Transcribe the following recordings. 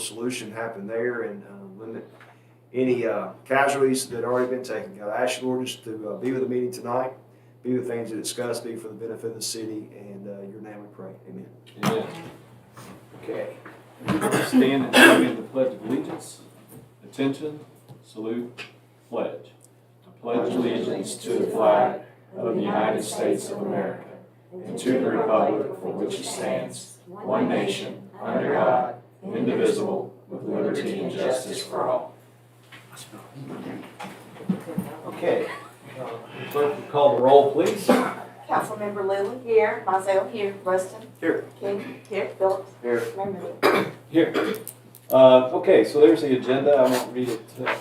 solution happen there and limit any casualties that have already been taken. God, I ask you, Lord, just to be with the meeting tonight, be with things to discuss, be for the benefit of the city, and your name we pray. Amen. Amen. Okay. Stand and join the Pledge of Allegiance. Attention, salute, pledge. I pledge allegiance to the flag of the United States of America and to the republic for which it stands, one nation, under God, indivisible, with liberty and justice for all. Okay. Clerk, will call the roll, please. Councilmember Lilly. Here. Myself. Here. Rustin. Here. King. Here. Phillips. Here. Mayor Mitchell. Here. Okay, so there's the agenda. I won't read it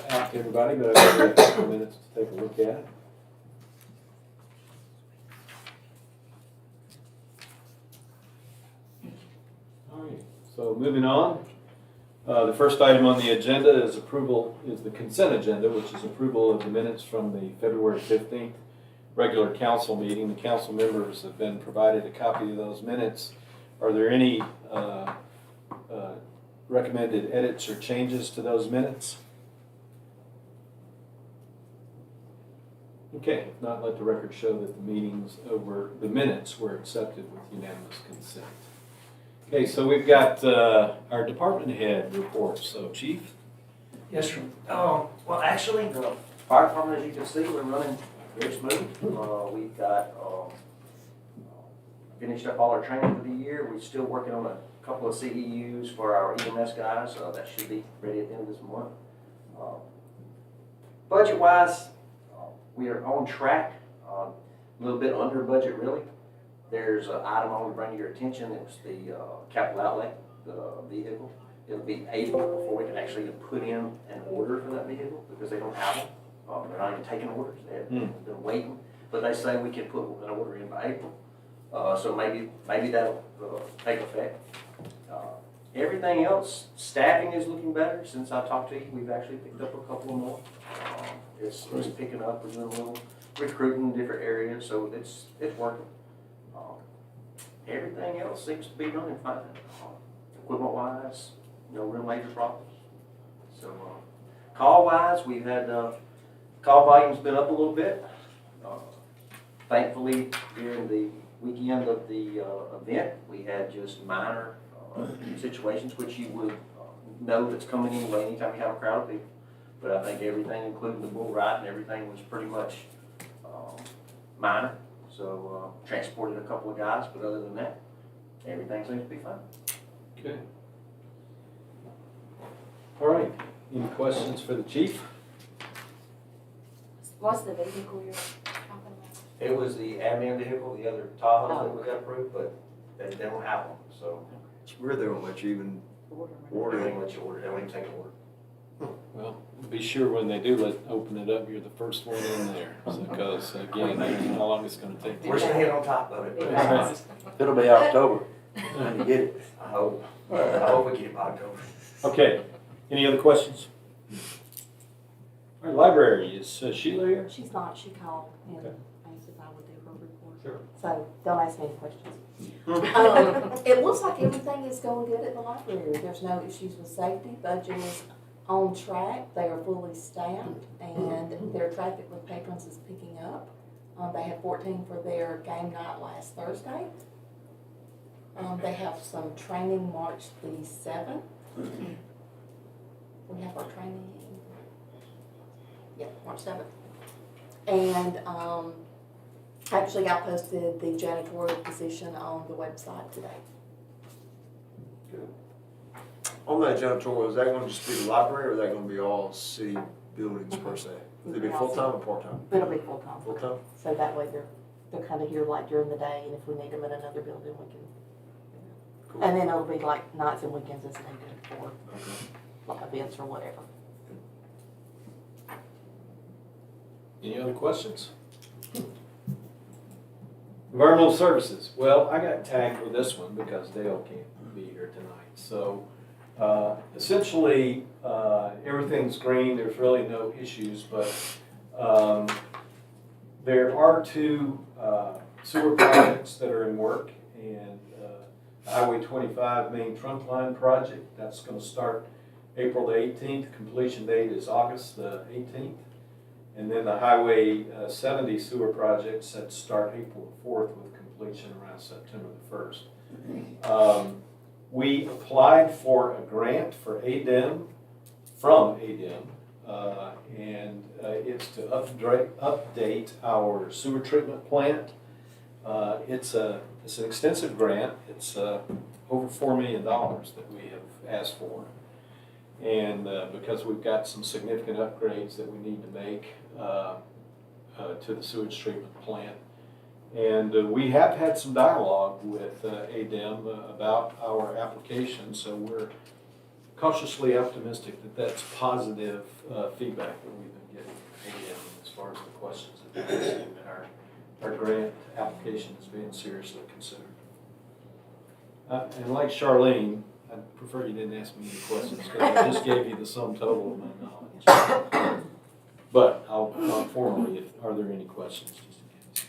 out to everybody, but I'll give you a couple minutes to take a look at it. All right, so moving on. The first item on the agenda is the consent agenda, which is approval of the minutes from the February 15th regular council meeting. The council members have been provided a copy of those minutes. Are there any recommended edits or changes to those minutes? Okay, if not, let the record show that the minutes were accepted with unanimous consent. Okay, so we've got our department head reports. So, Chief? Yes, sir. Well, actually, the fire department, as you can see, we're running very smooth. We've got finished up all our training for the year. We're still working on a couple of CEUs for our EMS guys. That should be ready at the end of this month. Budget-wise, we are on track. A little bit under budget, really. There's an item I want to bring to your attention. It's the capital outlay, the vehicle. It'll be April before we can actually put in an order for that vehicle because they don't have them. They're not even taking orders. They've been waiting, but they say we can put an order in by April. So maybe that'll take effect. Everything else, staffing is looking better. Since I talked to you, we've actually picked up a couple more. It's picking up. We're doing a little recruiting in different areas, so it's working. Everything else seems to be running fine. Equipment-wise, no real major problems. So, call-wise, we've had call volume's been up a little bit. Thankfully, during the weekend of the event, we had just minor situations, which you would know that's coming anyway anytime you have a crowd of people. But I think everything, including the bull ride and everything, was pretty much minor. So transported a couple of guys, but other than that, everything seems to be fine. Okay. All right. Any questions for the chief? What's the vehicle you're talking about? It was the admin vehicle, the other Tahoe that we got approved, but they don't have one. So It's weird they won't let you even order, they won't let you order. They won't even take an order. Well, be sure when they do open it up, you're the first one in there. Because again, I don't know how long it's going to take. We're staying on top of it. It'll be October when you get it. I hope we get it by October. Okay. Any other questions? Our library, is Sheila here? She's not. She called and Okay. asked if I would do her report. Sure. So don't ask me any questions. It looks like everything is going good at the library. There's no issues with safety. Budget is on track. They are fully staffed, and their traffic with patrons is picking up. They had 14 for their game night last Thursday. They have some training March the 7th. We have our training, March 7th. And actually I posted the janitorial position on the website today. Good. On that janitorial, is that going to just be the library, or is that going to be all city buildings per se? Will it be full-time or part-time? It'll be full-time. Full-time? So that way they're kind of here like during the day, and if we need them in another building, we can. Cool. And then it'll be like nights and weekends as needed for like events or whatever. Any other questions? Environmental services. Well, I got tagged with this one because Dale can't be here tonight. So essentially, everything's green. There's really no issues, but there are two sewer projects that are in work, and Highway 25 main trunk line project. That's going to start April the 18th. Completion date is August the 18th. And then the Highway 70 sewer project set to start April the 4th with completion around September the 1st. We applied for a grant for ADEM, from ADEM, and it's to update our sewer treatment plant. It's an extensive grant. It's over $4 million that we have asked for. And because we've got some significant upgrades that we need to make to the sewage treatment plant. And we have had some dialogue with ADEM about our application, so we're cautiously optimistic that that's positive feedback that we've been getting from ADEM as far as the questions that they're asking, that our grant application is being seriously considered. And like Charlene, I prefer you didn't ask me any questions because I just gave you the sum total of my knowledge. But I'll formally, are there any questions, just in case?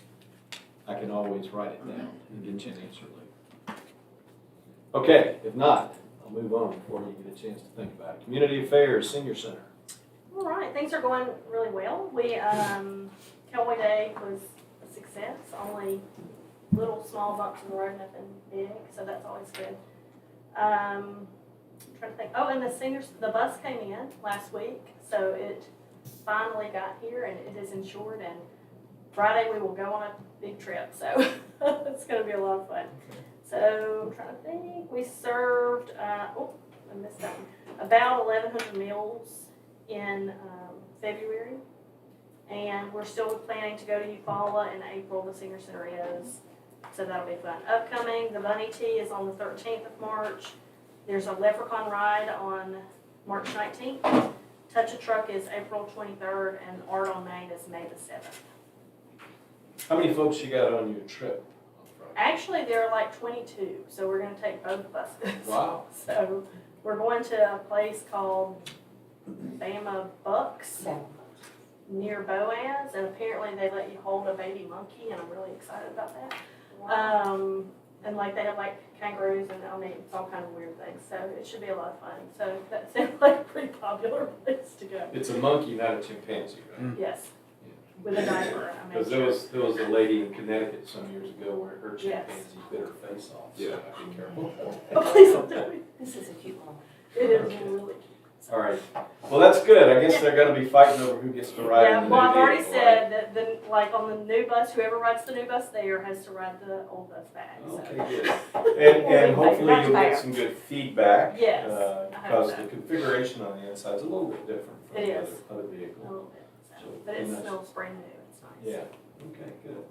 I can always write it down and get you an answer later. Okay, if not, I'll move on before you get a chance to think about it. Community Affairs, Senior Center. All right, things are going really well. Cowboy Day was a success, only little small bumps in the road, nothing big, so that's always good. Trying to think, oh, and the bus came in last week, so it finally got here and it is insured, and Friday we will go on a big trip, so it's gonna be a lot of fun. So I'm trying to think, we served, I missed that one, about 1,100 meals in February, and we're still planning to go to Eufaula in April. The Senior Center is, so that'll be fun. Upcoming, the Bunny Tea is on the 13th of March. There's a Leprechaun Ride on March 19th. Touch a Truck is April 23rd, and Art on Main is May the 7th. How many folks you got on your trip on Friday? Actually, there are like 22, so we're going to take both buses. Wow. So we're going to a place called Bama Bucks near Boaz, and apparently they let you hold a baby monkey, and I'm really excited about that. And like they have like kangaroos, and it's all kind of weird things, so it should be a lot of fun. So that sounds like a pretty popular place to go. It's a monkey, not a chimpanzee, right? Yes, with a diaper. I Because made sure. there was a lady in Connecticut some years ago where her Yes. chimpanzee bit her face off, so Yeah. I'd be careful. Oh, please don't do it. This is a cute one. It is Okay. really cute. All right. Well, that's good. I guess they're gonna be fighting over who gets to ride in Yeah, the well, new I've already vehicle, said that like on the new bus, whoever rides the new bus there has to ride the old bus back. So. right? Okay, good. And hopefully That's you'll get fair. some good feedback. Yes, I hope Because so. the configuration on the inside is a little bit different from It the is. other A vehicle. little bit, so. So, But it nice. smells brand new. It's nice. Yeah. Okay, good.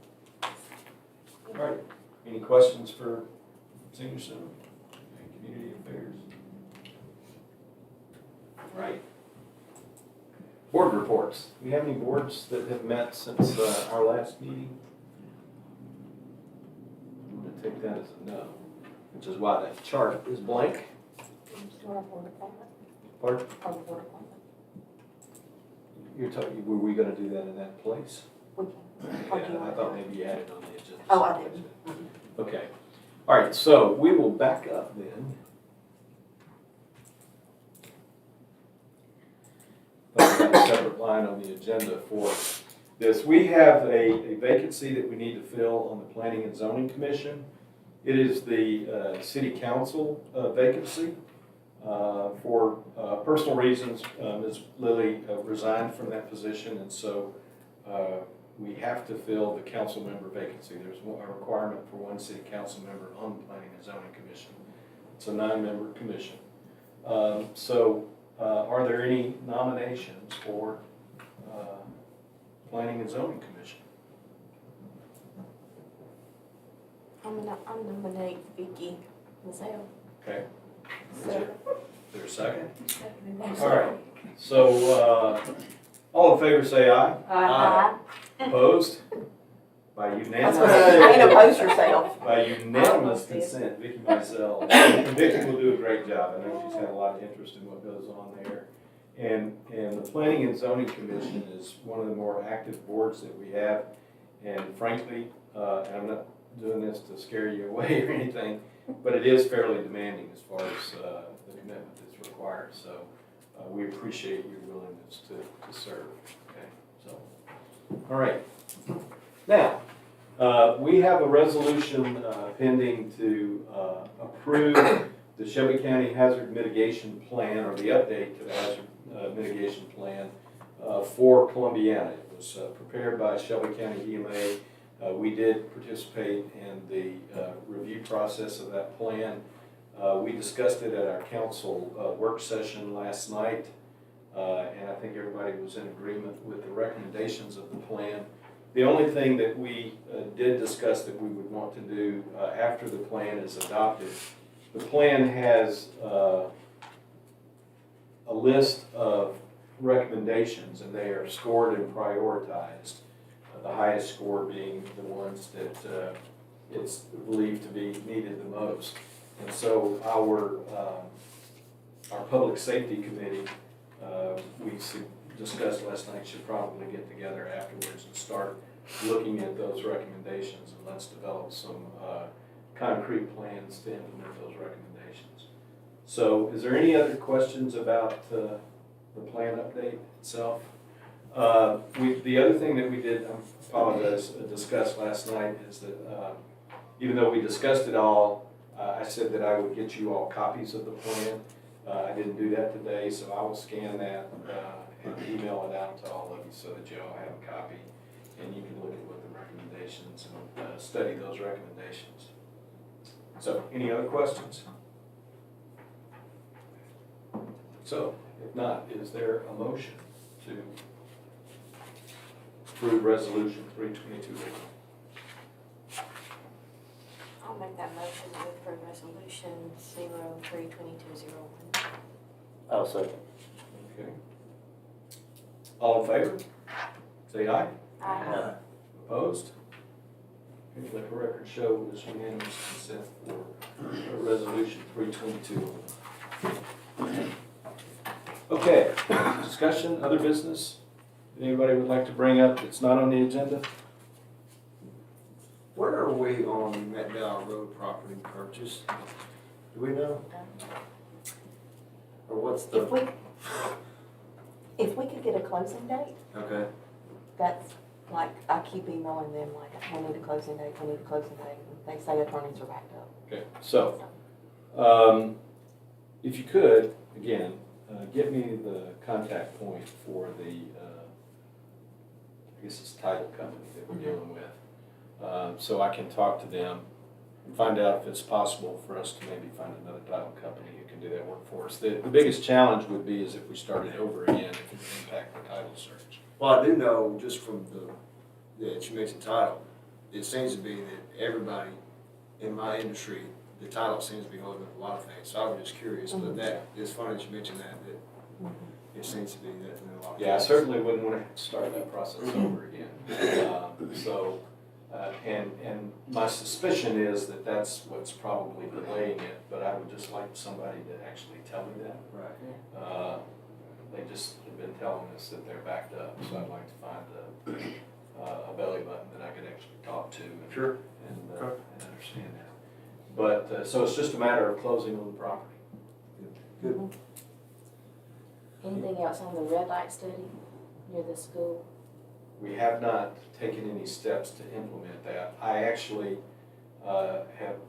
All right. Any questions for Senior Center and Community Affairs? All right. Board reports. Do we have any boards that have met since our last meeting? I'm going to take that as a no, which is why that chart is blank. Pardon? You're talking, were we going to do that in that place? We can. Yeah, I thought maybe you had it on the agenda. Oh, I didn't. Okay. All right, so we will back up then. I've got a separate line on the agenda for this. We have a vacancy that we need to fill on the Planning and Zoning Commission. It is the City Council vacancy. For personal reasons, Ms. Lilly resigned from that position, and so we have to fill the council member vacancy. There's a requirement for one city council member on the Planning and Zoning Commission. It's a 9-member commission. Are there any nominations for Planning and Zoning Commission? I'm nominate Vicky Mazzell. Okay. Is So, there a second? All right. So all in favor say aye. Aye. Opposed? By That's unanimous. what I can oppose yourself. By unanimous consent, Vicky Mizell. And Vicky will do a great job. I know she's had a lot of interest in what goes on there. And the Planning and Zoning Commission is one of the more active boards that we have. And frankly, and I'm not doing this to scare you away or anything, but it is fairly demanding as far as the commitment that's required. So we appreciate your willingness to serve. Okay, so all right. Now we have a resolution pending to approve the Shelby County Hazard Mitigation Plan, or the update to the Hazard Mitigation Plan for Columbiana. It was prepared by Shelby County EMA. We did participate in the review process of that plan. We discussed it at our council work session last night, and I think everybody was in agreement with the recommendations of the plan. The only thing that we did discuss that we would want to do after the plan is adopted, the plan has a list of recommendations, and they are scored and prioritized. The highest score being the ones that it's believed to be needed the most. And so our public safety committee, we discussed last night, should probably get together afterwards and start looking at those recommendations, and let's develop some concrete plans to implement those recommendations. So is there any other questions about the plan update itself? The other thing that we did, I apologize, discuss last night is that even though we discussed it all, I said that I would get you all copies of the plan. I didn't do that today, so I will scan that and email it out to all of you so that you all have a copy, and you can look at what the recommendations and study those recommendations. So, any other questions? So, if not, is there a motion to approve resolution 322? I'll make that motion to approve resolution 032201. I'll second. Okay. All in favor? Say aye. Aye. Opposed? Okay, let the record show this unanimous consent for resolution 322. Okay, discussion, other business? Anybody would like to bring up that's not on the agenda? Where are we on McDowell Road property purchase? Do we know? Or what's the? If we could get a closing date, Okay. that's like, I keep emailing them like, we need a closing date, we need a closing date. And they say attorneys are backed up. Okay, so, if you could, again, give me the contact point for the, I guess it's title company that we're dealing with. So I can talk to them and find out if it's possible for us to maybe find another title company who can do that work for us. The biggest challenge would be is if we started over again, if it would impact the title search. Well, I do know just from that you mentioned title, it seems to be that everybody in my industry, the title seems to be holding up a lot of things. So I was just curious, but that, it's funny that you mentioned that it seems to be that in a lot of Yeah, I cases. certainly wouldn't want to start that process over again. And my suspicion is that that's what's probably delaying it, but I would just like somebody to actually tell me that. Right. They just have been telling us that they're backed up, so I'd like to find a belly button that I could actually talk to and, Sure. and Okay. understand that. But, so it's just a matter of closing on the property. Good. Anything else on the red light study near the school? We have not taken any steps to implement that. I actually have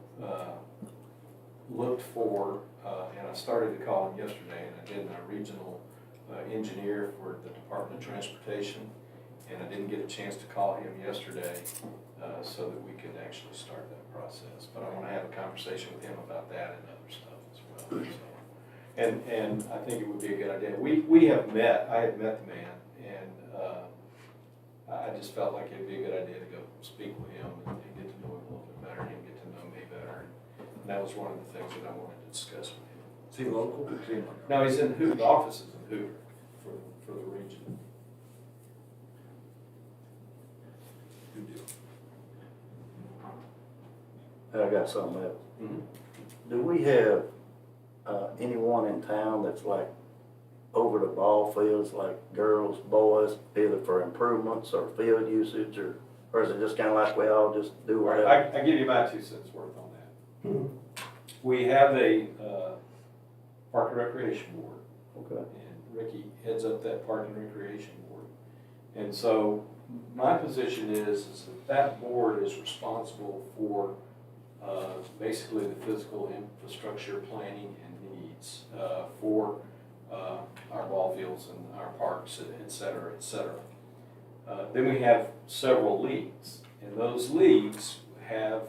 looked for, and I started to call him yesterday, and I did my regional engineer for the Department of Transportation, and I didn't get a chance to call him yesterday so that we could actually start that process. But I want to have a conversation with him about that and other stuff as well. So, and I think it would be a good idea. We have met, I have met the man, and I just felt like it'd be a good idea to go speak with him and get to know him a little bit better, and him get to know me better. And that was one of the things that I wanted to discuss with him. Is he local? Is he No, he's in Hoover, the office is in Hoover for the region. Good deal. I got something else. Mm-hmm. Do we have anyone in town that's like over the ball fields, like girls, boys, either for improvements or field usage, or is it just kind of like we all just do whatever? I give you my 2 cents worth on that. we have a Park and Recreation Board, Okay. and Ricky heads up that Park and Recreation Board. And so my position is that board is responsible for basically the physical infrastructure planning and needs for our ball fields and our parks, et cetera, et cetera. Then we have several leagues, and those leagues have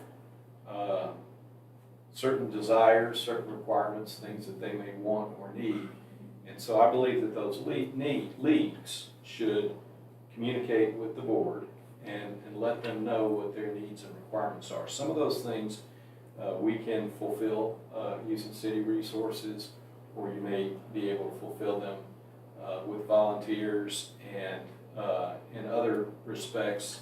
certain desires, certain requirements, things that they may want or need. And so I believe that those leagues should communicate with the board and let them know what their needs and requirements are. Some of those things we can fulfill using city resources, or you may be able to fulfill them with volunteers, and in other respects,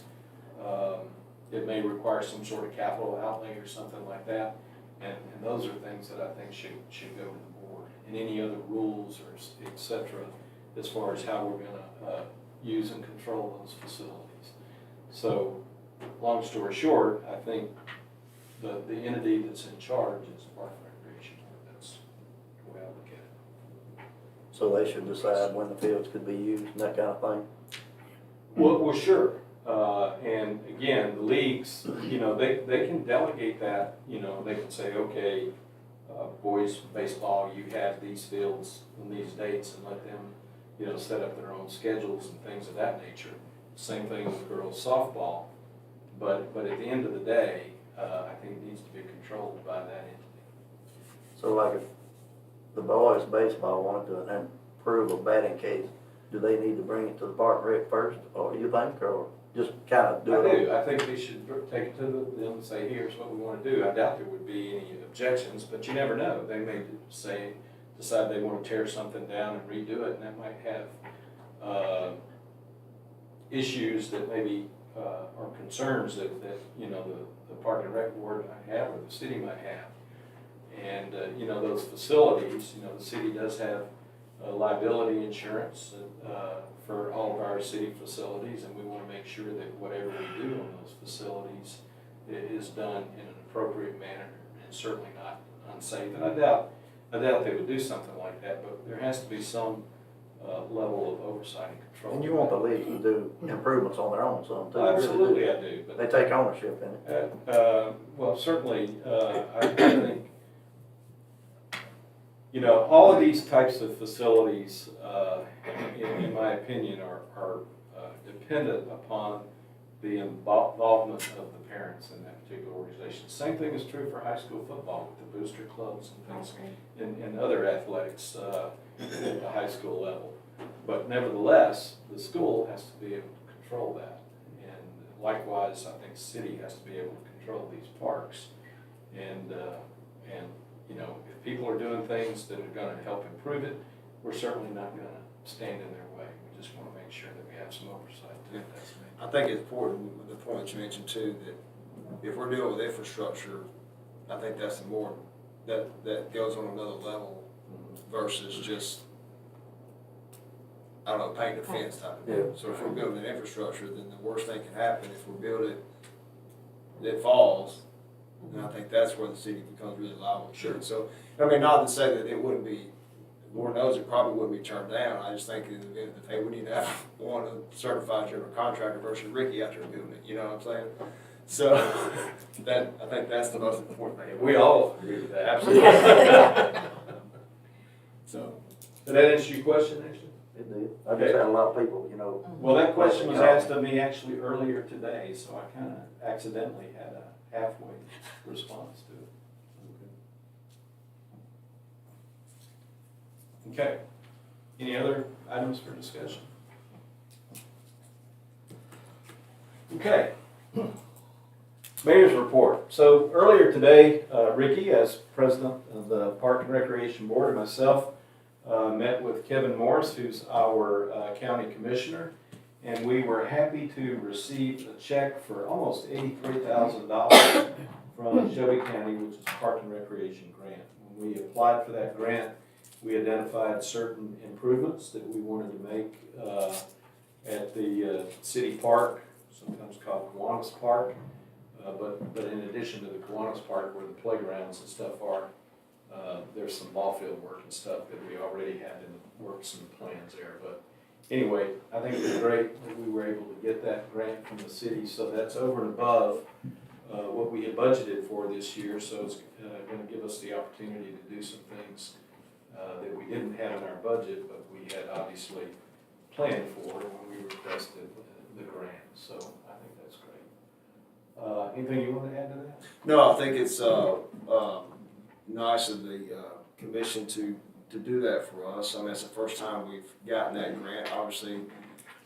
it may require some sort of capital outlay or something like that. And those are things that I think should go to the board. And any other rules or et cetera, as far as how we're gonna use and control those facilities. So, long story short, I think the entity that's in charge is Park and Recreation Board. That's the way I look at it. So they should decide when the fields could be used and that kind of thing? Well, sure. And again, the leagues, you know, they can delegate that. You know, they can say, okay, boys baseball, you have these fields on these dates, and let them, you know, set up their own schedules and things of that nature. Same thing with girls softball. But at the end of the day, I think it needs to be controlled by that entity. So like if the boys baseball wanted to improve a batting case, do they need to bring it to the park and rec first, or you think, or just kind of do it? I do. I think they should take it to them and say, here's what we want to do. I doubt there would be any objections, but you never know. They may decide they want to tear something down and redo it, and that might have issues that maybe or concerns that you know, the Park and Rec Board might have, or the city might have. And you know, those facilities, you know, the city does have liability insurance for all of our city facilities, and we want to make sure that whatever we do on those facilities is done in an appropriate manner, and certainly not unsafe. And I doubt they would do something like that, but there has to be some level of oversight and control. And you want the league to do improvements on their own, some too. Absolutely, I do. But They take ownership in it. well, certainly, I think, you know, all of these types of facilities, in my opinion, are dependent upon the involvement of the parents in that particular organization. Same thing is true for high school football with the booster clubs and things, and other athletics at the high school level. But nevertheless, the school has to be able to control that. And likewise, I think the city has to be able to control these parks. And you know, if people are doing things that are going to help improve it, we're certainly not going to stand in their way. We just want to make sure that we have some oversight to it. That's me. I think it's important with the point that you mentioned too, that if we're dealing with infrastructure, I think that's the more, that goes on another level versus just, I don't know, paint a fence type of deal. Yeah. So if we're building an infrastructure, then the worst thing can happen if we build it, it falls, then I think that's where the city becomes really liable. Sure. So, I mean, not to say that it wouldn't be, Lord knows it probably wouldn't be turned down. I just think in the event that, hey, we need to have one certified general contractor versus Ricky out there doing it, you know what I'm saying? So, I think that's the most important thing. We all agree with that. Absolutely. So, Did that answer your question, actually? It did. I just had a lot of people, you know. Well, that question was asked of me actually earlier today, so I kind of accidentally had a halfway response to it. Okay. Any other items for discussion? Okay. Mayor's report. So earlier today, Ricky, as president of the Park and Recreation Board, and myself met with Kevin Morris, who's our county commissioner, and we were happy to receive a check for almost $83,000 from Shelby County, which is a Park and Recreation grant. When we applied for that grant, we identified certain improvements that we wanted to make at the city park, sometimes called Kiwanis Park. But in addition to the Kiwanis Park, where the playgrounds and stuff are, There's some ball field work and stuff that we already had in the works and plans there, but anyway, I think it was great that we were able to get that grant from the city, so that's over and above what we had budgeted for this year, so it's gonna give us the opportunity to do some things that we didn't have in our budget, but we had obviously planned for when we requested the grant, so I think that's great. Anything you want to add to that? No, I think it's nice of the commission to do that for us. I mean, it's the first time we've gotten that grant. Obviously,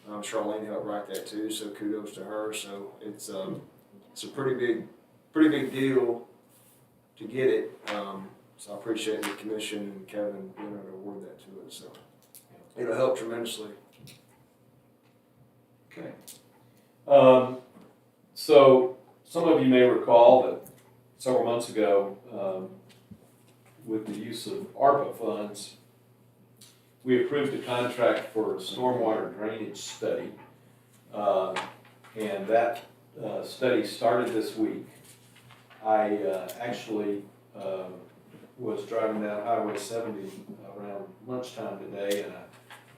Charlene helped write that too, so kudos to her. So it's a pretty big deal to get it. So I appreciate the commission and Kevin being able to award that to us. So it'll help tremendously. Okay. So some of you may recall that several months ago, with the use of ARPA funds, we approved a contract for a stormwater drainage study. And that study started this week. I actually was driving down Highway 70 around lunchtime today, and I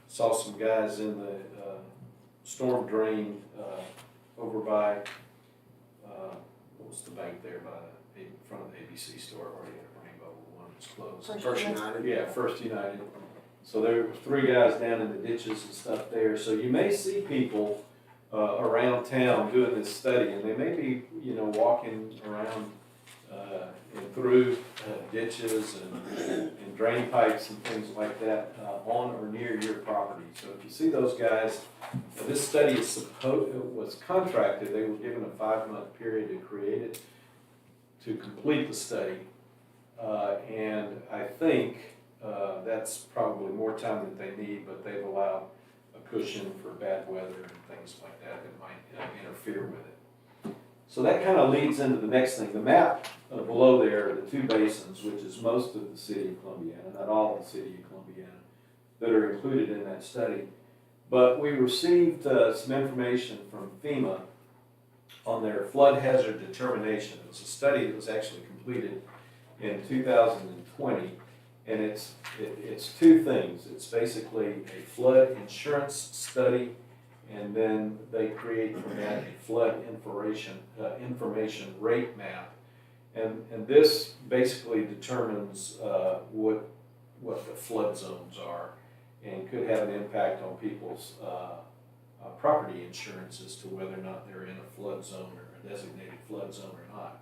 saw some guys in the storm drain over by, what was the bank there by the in front of the ABC store, or Rainbow, one that's closed. First United. Yeah, First United. So there were 3 guys down in the ditches and stuff there. So you may see people around town doing this study, and they may be, walking around and through ditches and drain pipes and things like that on or near your property. So if you see those guys, this study was contracted. They were given a 5-month period to create it, to complete the study, and I think that's probably more time than they need, but they've allowed a cushion for bad weather and things like that that might interfere with it. So that kind of leads into the next thing. The map below there are the 2 basins, which is most of the city of Columbiana, not all of the city of Columbiana, that are included in that study. But we received some information from FEMA on their flood hazard determination. It was a study that was actually completed in 2020, and it's 2 things. It's basically a flood insurance study, and then they create from that a flood information rate map, and this basically determines what the flood zones are, and could have an impact on people's property insurance as to whether or not they're in a flood zone or a designated flood zone or not.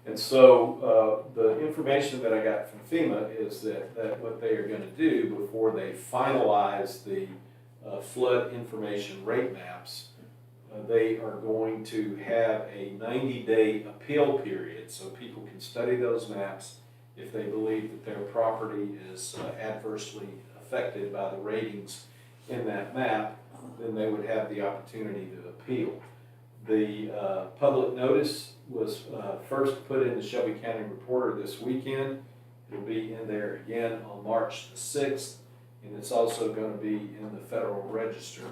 And so the information that I got from FEMA is that what they are going to do before they finalize the flood information rate maps, they are going to have a 90-day appeal period, so people can study those maps. If they believe that their property is adversely affected by the ratings in that map, then they would have the opportunity to appeal. The public notice was first put in the Shelby County Reporter this weekend. It'll be in there again on March the 6th, and it's also going to be in the Federal Register.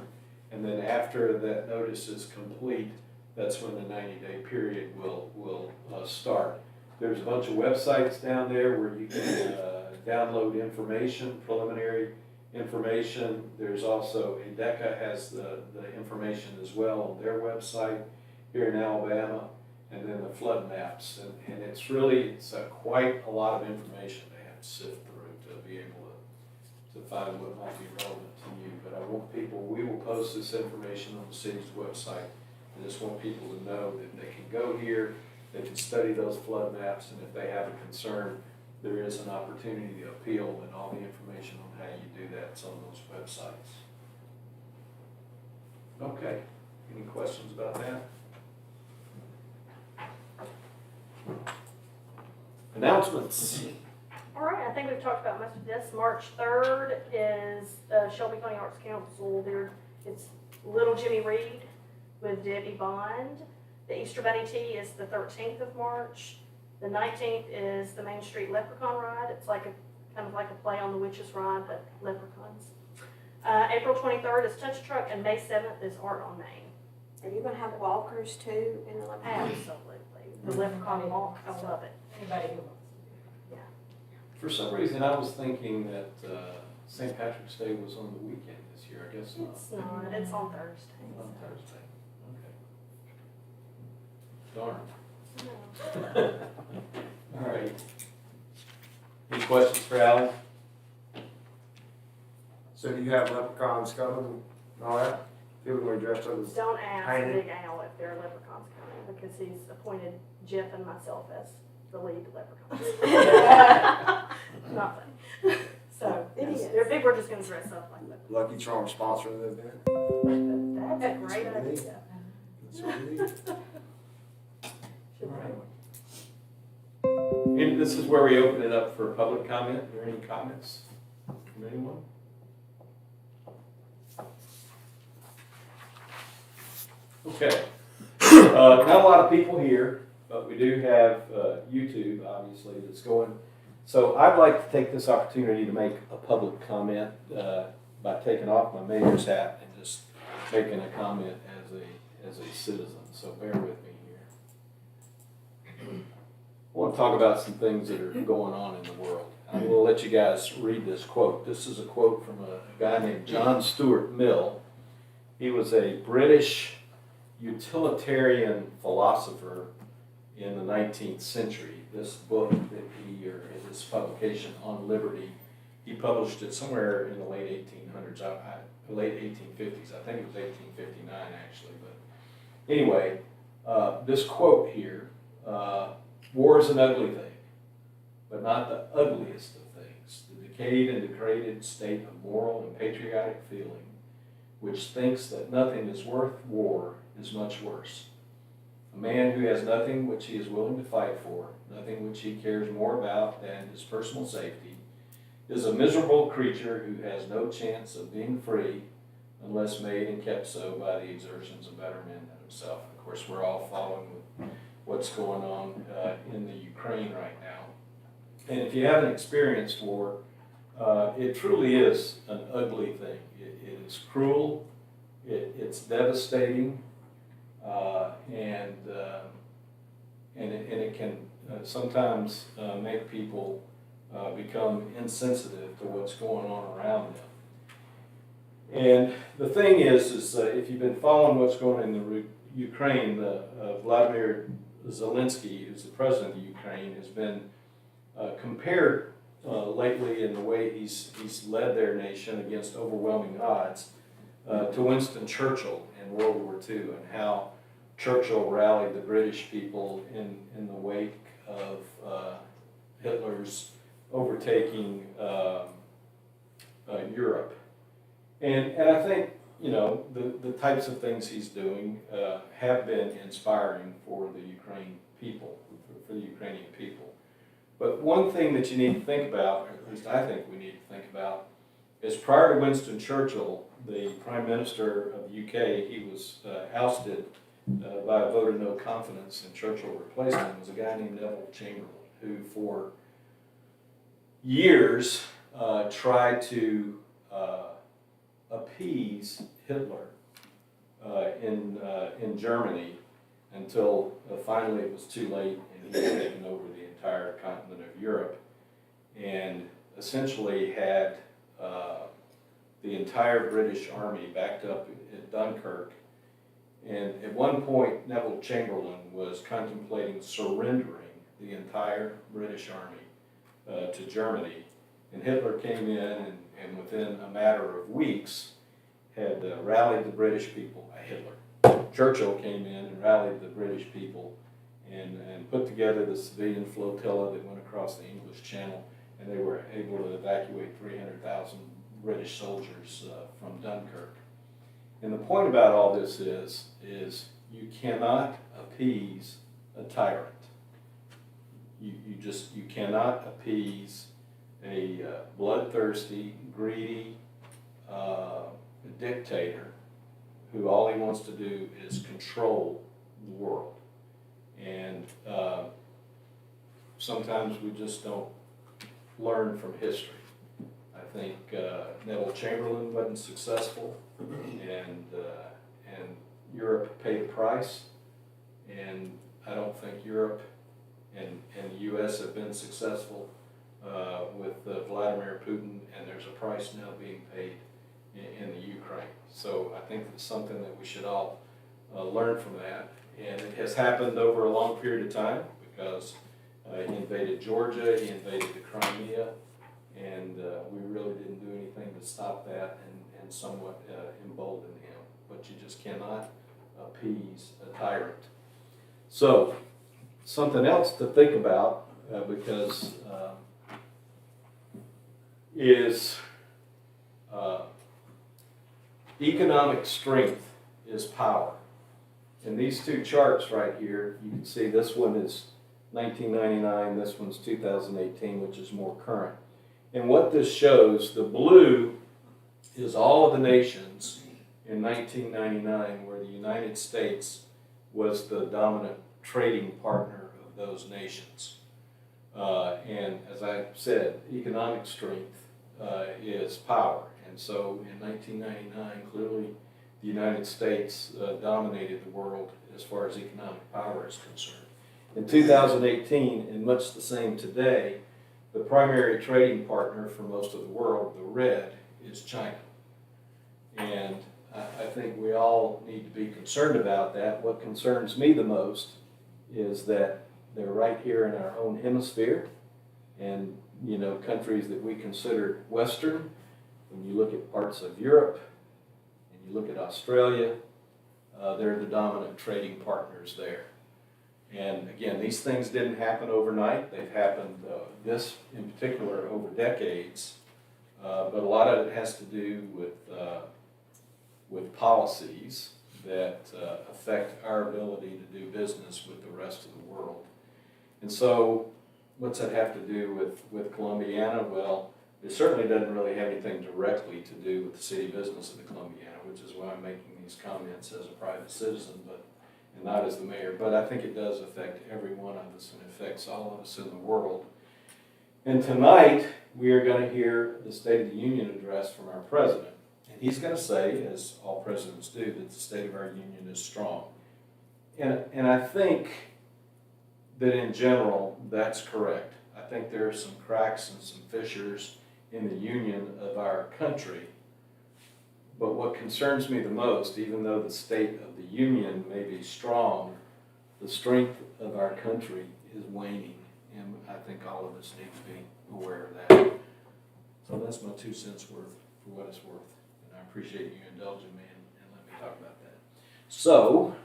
And then after that notice is complete, that's when the 90-day period will start. There's a bunch of websites down there where you can download information, preliminary information. There's also, ADECA has the information as well on their website here in Alabama, and then the flood maps. And it's quite a lot of information they have to sift through to be able to find what might be relevant to you. But I want people, we will post this information on the city's website. I just want people to know that they can go here, they can study those flood maps, and if they have a concern, there is an opportunity to appeal, and all the information on how you do that's on those websites. Okay, any questions about that? Announcements. All right, I think we've talked about most of this. March 3rd is the Shelby County Arts Council. It's Little Jimmy Reed with Debbie Bond. The Easter Bunny Tea is the 13th of March. The 19th is the Main Street Leprechaun Ride. It's like kind of like a play on the Witches Ride, but leprechauns. April 23rd is Touch Truck, and May 7th is Art on Main. Are you gonna have walkers too in the leprechaun? Absolutely. The Leprechaun Walk, I love it. Anybody who wants. For some reason, I was thinking that St. Patrick's Day was on the weekend this year. I guess not. It's not, it's on Thursday. On Thursday. Okay. Darn. No. All right. Any questions for Alan? So do you have leprechauns coming and all that? People gonna be dressed up as, Don't ask Painted. Big Al if there are leprechauns coming, because he's appointed Jeff and myself as the lead leprechauns. Not funny. So, It yes, is. people are just gonna dress up like that. Lucky Charms sponsoring the event? That's a great That's what it is. idea. That's what it is. Should All be. right. And this is where we open it up for public comment. Are there any comments from anyone? Okay. Not a lot of people here, but we do have YouTube, obviously, that's going. So I'd like to take this opportunity to make a public comment by taking off my mayor's hat and just making a comment as a citizen. So bear with me here. I want to talk about some things that are going on in the world. I'm going to let you guys read this quote. This is a quote from a guy named John Stuart Mill. He was a British utilitarian philosopher in the 19th century. This book that or this publication on liberty, he published it somewhere in the late 1800s, late 1850s. I think it was 1859 actually. But anyway, this quote here, war is an ugly thing, but not the ugliest of things. The decayed and degraded state of moral and patriotic feeling, which thinks that nothing is worth war, is much worse. A man who has nothing which he is willing to fight for, nothing which he cares more about than his personal safety, is a miserable creature who has no chance of being free unless made and kept so by the exertions of better men than himself. Of course, we're all following with what's going on in the Ukraine right now. And if you haven't experienced war, it truly is an ugly thing. It is cruel, it's devastating, and it can sometimes make people become insensitive to what's going on around them. And the thing is if you've been following what's going on in the Ukraine, Vladimir Zelensky, who's the president of Ukraine, has been compared lately in the way he's led their nation against overwhelming odds to Winston Churchill in World War II, and how Churchill rallied the British people in the wake of Hitler's overtaking Europe. And I think, you know, the types of things he's doing have been inspiring for the Ukraine people, for the Ukrainian people. But one thing that you need to think about, or at least I think we need to think about, is prior to Winston Churchill, the Prime Minister of the UK, he was ousted by a vote of no confidence, and Churchill replaced him, was a guy named Neville Chamberlain, who for years tried to appease Hitler in Germany until finally it was too late and he had taken over the entire continent of Europe and essentially had the entire British army backed up at Dunkirk. And at one point, Neville Chamberlain was contemplating surrendering the entire British army to Germany. And Hitler came in and within a matter of weeks had rallied the British people. Churchill came in and rallied the British people and put together the civilian flotilla that went across the English Channel, and they were able to evacuate 300,000 British soldiers from Dunkirk. And the point about all this is you cannot appease a tyrant. You cannot appease a bloodthirsty, greedy dictator who all he wants to do is control the world. And sometimes we just don't learn from history. I think Neville Chamberlain wasn't successful, and Europe paid a price, and I don't think Europe and the U.S. have been successful with Vladimir Putin, and there's a price now being paid in the Ukraine. So I think it's something that we should all learn from that. And it has happened over a long period of time because he invaded Georgia, he invaded the Crimea, and we really didn't do anything to stop that and somewhat embolden him. But you just cannot appease a tyrant. So something else to think about because is economic strength is power. In these two charts right here, you can see this one is 1999, this one's 2018, which is more current. And what this shows, the blue is all of the nations in 1999 where the United States was the dominant trading partner of those nations. And as I said, economic strength is power. And so in 1999, clearly the United States dominated the world as far as economic power is concerned. In 2018, and much the same today, the primary trading partner for most of the world, the red, is China. And I think we all need to be concerned about that. What concerns me the most is that they're right here in our own hemisphere, and you know, countries that we consider Western. When you look at parts of Europe and you look at Australia, they're the dominant trading partners there. And again, these things didn't happen overnight. They've happened, this in particular, over decades. But a lot of it has to do with policies that affect our ability to do business with the rest of the world. And so what's that have to do with Columbiana? Well, it certainly doesn't really have anything directly to do with the city business of the Columbiana, which is why I'm making these comments as a private citizen, and not as the mayor. But I think it does affect every one of us, and it affects all of us in the world. And tonight, we are going to hear the State of the Union address from our president. And he's going to say, as all presidents do, that the state of our union is strong. And I think that in general, that's correct. I think there are some cracks and some fissures in the union of our country. But what concerns me the most, even though the state of the union may be strong, the strength of our country is waning. And I think all of us need to be aware of that. So that's my 2 cents worth for what it's worth. And I appreciate you indulging me and let me talk about that. So,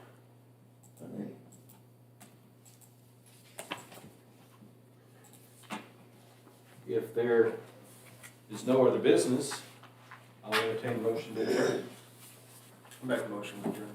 if there is no other business, I'll entertain a motion to adjourn. Make a motion to adjourn.